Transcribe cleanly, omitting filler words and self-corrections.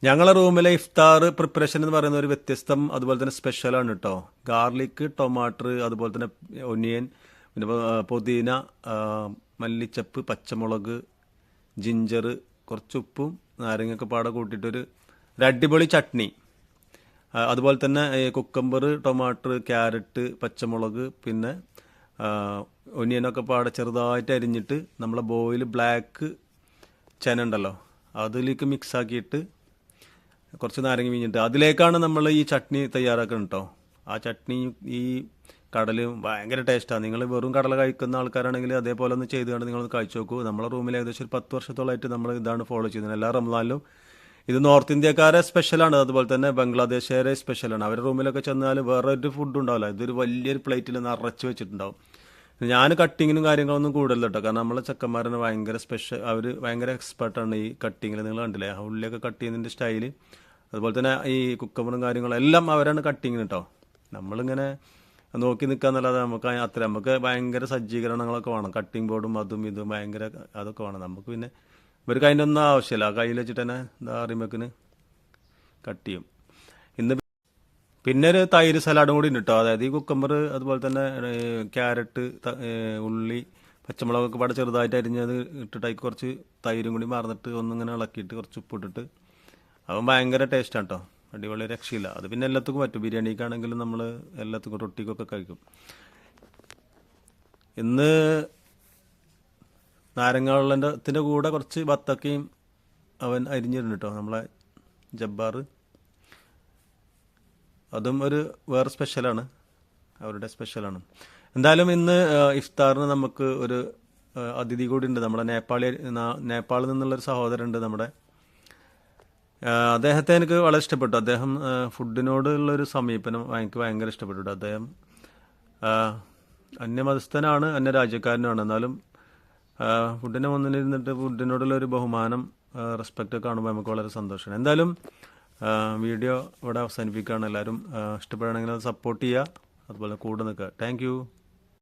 ഞങ്ങളെ റൂമിലെ ഇഫ്താർ പ്രിപ്പറേഷൻ എന്ന് പറയുന്ന ഒരു വ്യത്യസ്തം അതുപോലെ തന്നെ സ്പെഷ്യലാണ് കേട്ടോ. ഗാർലിക്, ടൊമാറ്റർ, അതുപോലെ തന്നെ ഒനിയൻ, പിന്നെ പുതിന, മല്ലിച്ചപ്പ്, പച്ചമുളക്, ജിഞ്ചർ, കുറച്ച് ഉപ്പും നാരങ്ങയൊക്കെ പാടെ കൂട്ടിയിട്ടൊരു അടിപൊളി ചട്നി. അതുപോലെ തന്നെ കുക്കമ്പർ, ടൊമാറ്റർ, ക്യാരറ്റ്, പച്ചമുളക്, പിന്നെ ഒനിയനൊക്കെ പാടെ ചെറുതായിട്ട് അരിഞ്ഞിട്ട് നമ്മളെ ബോയിൽ ബ്ലാക്ക് ചെന ഉണ്ടല്ലോ അതിലേക്ക് മിക്സ് ആക്കിയിട്ട് കുറച്ച് നാരങ്ങ വീഞ്ഞിട്ട് അതിലേക്കാണ് നമ്മൾ ഈ ചട്നി തയ്യാറാക്കുന്നത് കേട്ടോ. ആ ചട്നി ഈ കടലും ഭയങ്കര ടേസ്റ്റാണ്. നിങ്ങൾ വെറും കടല കഴിക്കുന്ന ആൾക്കാരാണെങ്കിൽ അതേപോലെ ഒന്ന് ചെയ്ത് കണ്ട് നിങ്ങളൊന്ന് കഴിച്ചു നോക്കൂ. നമ്മളെ റൂമിൽ ഏകദേശം ഒരു 10 വർഷത്തോളമായിട്ട് നമ്മൾ ഇതാണ് ഫോളോ ചെയ്യുന്നത് എല്ലാ റംസാനിലും. ഇത് നോർത്ത് ഇന്ത്യക്കാരെ സ്പെഷ്യലാണ്, അതുപോലെ തന്നെ ബംഗ്ലാദേശുകാരെ സ്പെഷ്യലാണ്. അവരുടെ റൂമിലൊക്കെ ചെന്നാൽ വേറെ ഒരു ഫുഡ് ഉണ്ടാവില്ല, ഇതൊരു വലിയൊരു പ്ലേറ്റിൽ നിറച്ച് വെച്ചിട്ടുണ്ടാവും. ഞാൻ കട്ടിങ്ങിനും കാര്യങ്ങളൊന്നും കൂടുതൽ കേട്ടോ, കാരണം നമ്മളെ ചെക്കന്മാരനെ ഭയങ്കര അവർ ഭയങ്കര എക്സ്പെർട്ടാണ് ഈ കട്ടിങ്ങിൽ. നിങ്ങൾ കണ്ടില്ലേ ആ ഉള്ളിയൊക്കെ കട്ട് ചെയ്യുന്നതിൻ്റെ സ്റ്റൈല്, അതുപോലെ തന്നെ ഈ കുക്കമ്പറും കാര്യങ്ങളും എല്ലാം അവരാണ് കട്ടിങ്ങിന് കേട്ടോ. നമ്മളിങ്ങനെ നോക്കി നിൽക്കാന്നല്ലാതെ നമുക്ക് ഭയങ്കര സജ്ജീകരണങ്ങളൊക്കെ വേണം, കട്ടിങ് ബോർഡും അതും ഇതും ഭയങ്കര അതൊക്കെ വേണം. നമുക്ക് പിന്നെ ഇവർക്ക് അതിൻ്റെ ഒന്നും ആവശ്യമില്ല, കയ്യിൽ വെച്ചിട്ട് തന്നെ അറിയുമ്പോക്കിന് കട്ട് ചെയ്യും. ഇന്ന് പിന്നെ ഒരു തൈര് സലാഡും കൂടി ഉണ്ട് കേട്ടോ. അതായത് ഈ കുക്കമ്പർ, അതുപോലെ തന്നെ ക്യാരറ്റ്, ഉള്ളി, പച്ചമുളകൊക്കെ പാടെ ചെറുതായിട്ട് അരിഞ്ഞത് ഇട്ടിട്ട് അതിൽ കുറച്ച് തൈരും കൂടി മറന്നിട്ട് ഒന്നിങ്ങനെ ഇളക്കിയിട്ട് കുറച്ച് ഉപ്പിട്ടിട്ട് അവൻ ഭയങ്കര ടേസ്റ്റാണ് കേട്ടോ, അടിപൊളി, രക്ഷയില്ല. അത് പിന്നെ എല്ലാത്തുക്കും പറ്റും, ബിരിയാണിക്കാണെങ്കിലും നമ്മൾ എല്ലാത്തുക്കും റൊട്ടിക്കൊക്കെ കഴിക്കും. ഇന്ന് നാരങ്ങ വെള്ളത്തിൻ്റെ കൂടെ കുറച്ച് ബത്തക്കയും അവൻ അരിഞ്ഞിട്ടുണ്ട് കേട്ടോ, നമ്മളെ ജബ്ബാർ. അതും ഒരു വേറെ സ്പെഷ്യലാണ്, അവരുടെ സ്പെഷ്യലാണ്. എന്തായാലും ഇന്ന് ഇഫ്താറിന് നമുക്ക് ഒരു അതിഥി കൂടി ഉണ്ട്. നമ്മുടെ നേപ്പാളിൽ നിന്നുള്ളൊരു സഹോദരനുണ്ട് നമ്മുടെ. അദ്ദേഹത്തെ എനിക്ക് വളരെ ഇഷ്ടപ്പെട്ടു. അദ്ദേഹം ഫുഡിനോടുള്ളൊരു സമീപനം എനിക്ക് ഭയങ്കര ഇഷ്ടപ്പെട്ടു. അദ്ദേഹം അന്യമതസ്ഥനാണ്, അന്യരാജ്യക്കാരനുമാണ്, എന്നാലും ഫുഡിനെ മുന്നിലിരുന്നിട്ട് ഫുഡിനോടുള്ള ഒരു ബഹുമാനം, റെസ്പെക്റ്റ് കാണുമ്പോൾ നമുക്ക് വളരെ സന്തോഷമാണ്. എന്തായാലും വീഡിയോ ഇവിടെ അവസാനിപ്പിക്കുകയാണ്. എല്ലാവരും ഇഷ്ടപ്പെടുകയാണെങ്കിൽ അത് സപ്പോർട്ട് ചെയ്യുക, അതുപോലെ കൂടെ നിൽക്കുക. താങ്ക്